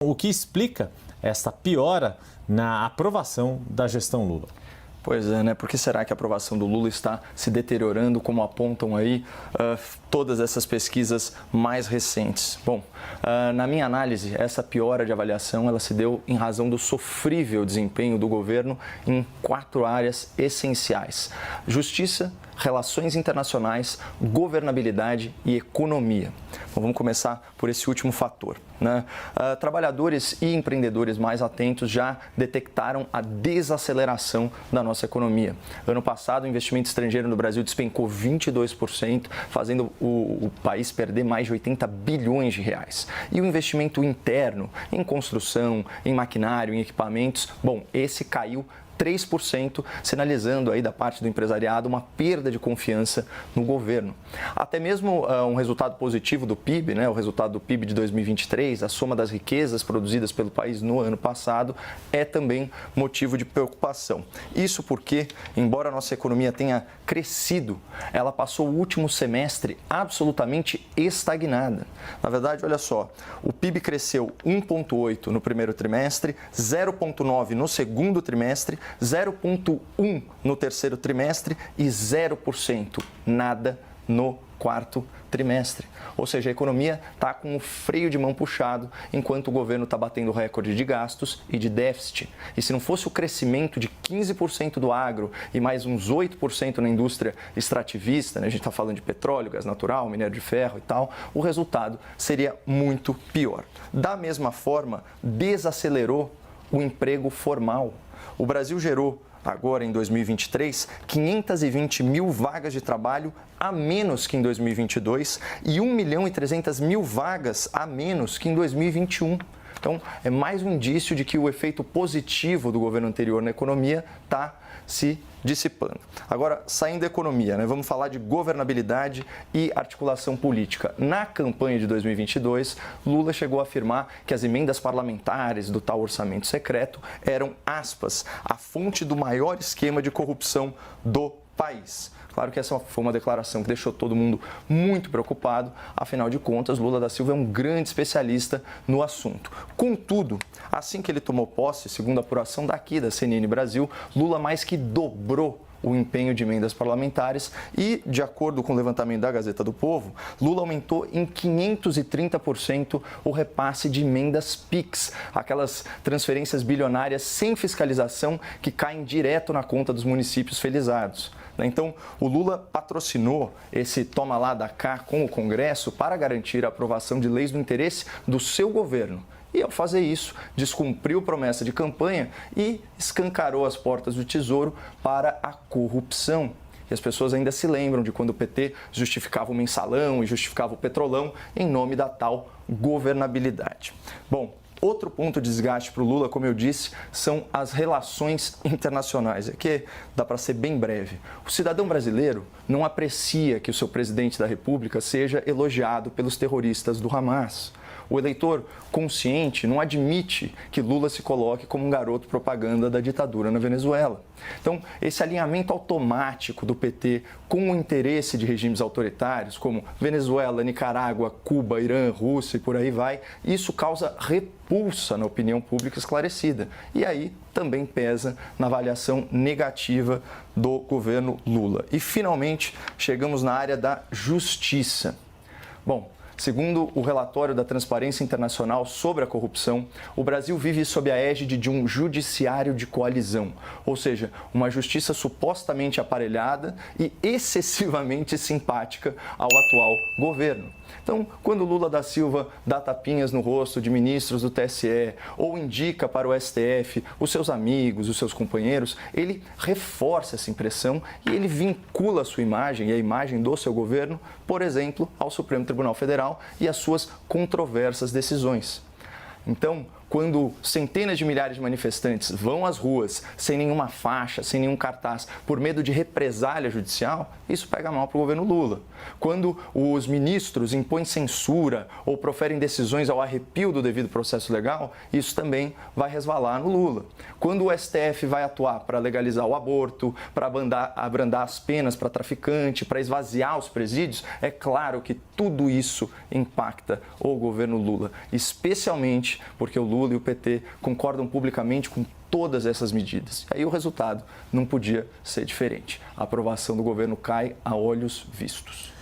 O que explica esta piora na aprovação da gestão Lula? Pois é, né? Por que será que a aprovação do Lula está se deteriorando, como apontam aí todas essas pesquisas mais recentes? Bom, na minha análise, essa piora de avaliação ela se deu em razão do sofrível desempenho do governo em 4 áreas essenciais: justiça, relações internacionais, governabilidade e economia. Bom, vamos começar por esse último fator, né? Trabalhadores e empreendedores mais atentos já detectaram a desaceleração da nossa economia. Ano passado, o investimento estrangeiro no Brasil despencou 22%, fazendo o país perder mais de 80 bilhões de reais. E o investimento interno em construção, em maquinário, em equipamentos, bom, esse caiu 3%, sinalizando aí da parte do empresariado uma perda de confiança no governo. Até mesmo um resultado positivo do PIB, né, o resultado do PIB de 2023, a soma das riquezas produzidas pelo país no ano passado, é também motivo de preocupação. Isso porque, embora a nossa economia tenha crescido, ela passou o último semestre absolutamente estagnada. Na verdade, olha só, o PIB cresceu 1,8% no primeiro trimestre, 0,9% no segundo trimestre, 0,1% no terceiro trimestre e 0%, nada no quarto trimestre. Ou seja, a economia está com o freio de mão puxado, enquanto o governo está batendo recorde de gastos e de déficit. E se não fosse o crescimento de 15% do agro e mais uns 8% na indústria extrativista, né, a gente está falando de petróleo, gás natural, minério de ferro e tal, o resultado seria muito pior. Da mesma forma, desacelerou o emprego formal. O Brasil gerou, agora em 2023, 520 mil vagas de trabalho a menos que em 2022 e 1.300.000 vagas a menos que em 2021. Então, é mais um indício de que o efeito positivo do governo anterior na economia está se dissipando. Agora, saindo da economia, né, vamos falar de governabilidade e articulação política. Na campanha de 2022, Lula chegou a afirmar que as emendas parlamentares do tal orçamento secreto eram, aspas, a fonte do maior esquema de corrupção do país. Claro que essa foi uma declaração que deixou todo mundo muito preocupado, afinal de contas, Lula da Silva é um grande especialista no assunto. Contudo, assim que ele tomou posse, segundo a apuração daqui da CNN Brasil, Lula mais que dobrou o empenho de emendas parlamentares e, de acordo com o levantamento da Gazeta do Povo, Lula aumentou em 530% o repasse de emendas PIX, aquelas transferências bilionárias sem fiscalização que caem direto na conta dos municípios felizados. Então, o Lula patrocinou esse toma lá da cá com o Congresso para garantir a aprovação de leis do interesse do seu governo. E, ao fazer isso, descumpriu promessa de campanha e escancarou as portas do Tesouro para a corrupção. E as pessoas ainda se lembram de quando o PT justificava o mensalão e justificava o petrolão em nome da tal governabilidade. Bom, outro ponto de desgaste para o Lula, como eu disse, são as relações internacionais. Aqui dá para ser bem breve. O cidadão brasileiro não aprecia que o seu presidente da República seja elogiado pelos terroristas do Hamas. O eleitor consciente não admite que Lula se coloque como um garoto propaganda da ditadura na Venezuela. Então, esse alinhamento automático do PT com o interesse de regimes autoritários, como Venezuela, Nicarágua, Cuba, Irã, Rússia e por aí vai, isso causa repulsa na opinião pública esclarecida. E aí também pesa na avaliação negativa do governo Lula. E, finalmente, chegamos na área da justiça. Bom, segundo o relatório da Transparência Internacional sobre a corrupção, o Brasil vive sob a égide de um judiciário de coalizão, ou seja, uma justiça supostamente aparelhada e excessivamente simpática ao atual governo. Então, quando Lula da Silva dá tapinhas no rosto de ministros do TSE ou indica para o STF os seus amigos, os seus companheiros, ele reforça essa impressão e ele vincula a sua imagem e a imagem do seu governo, por exemplo, ao Supremo Tribunal Federal e às suas controversas decisões. Então, quando centenas de milhares de manifestantes vão às ruas sem nenhuma faixa, sem nenhum cartaz, por medo de represália judicial, isso pega mal para o governo Lula. Quando os ministros impõem censura ou proferem decisões ao arrepio do devido processo legal, isso também vai resvalar no Lula. Quando o STF vai atuar para legalizar o aborto, para abrandar as penas para traficante, para esvaziar os presídios, é claro que tudo isso impacta o governo Lula, especialmente porque o Lula e o PT concordam publicamente com todas essas medidas. E aí o resultado não podia ser diferente. A aprovação do governo cai a olhos vistos.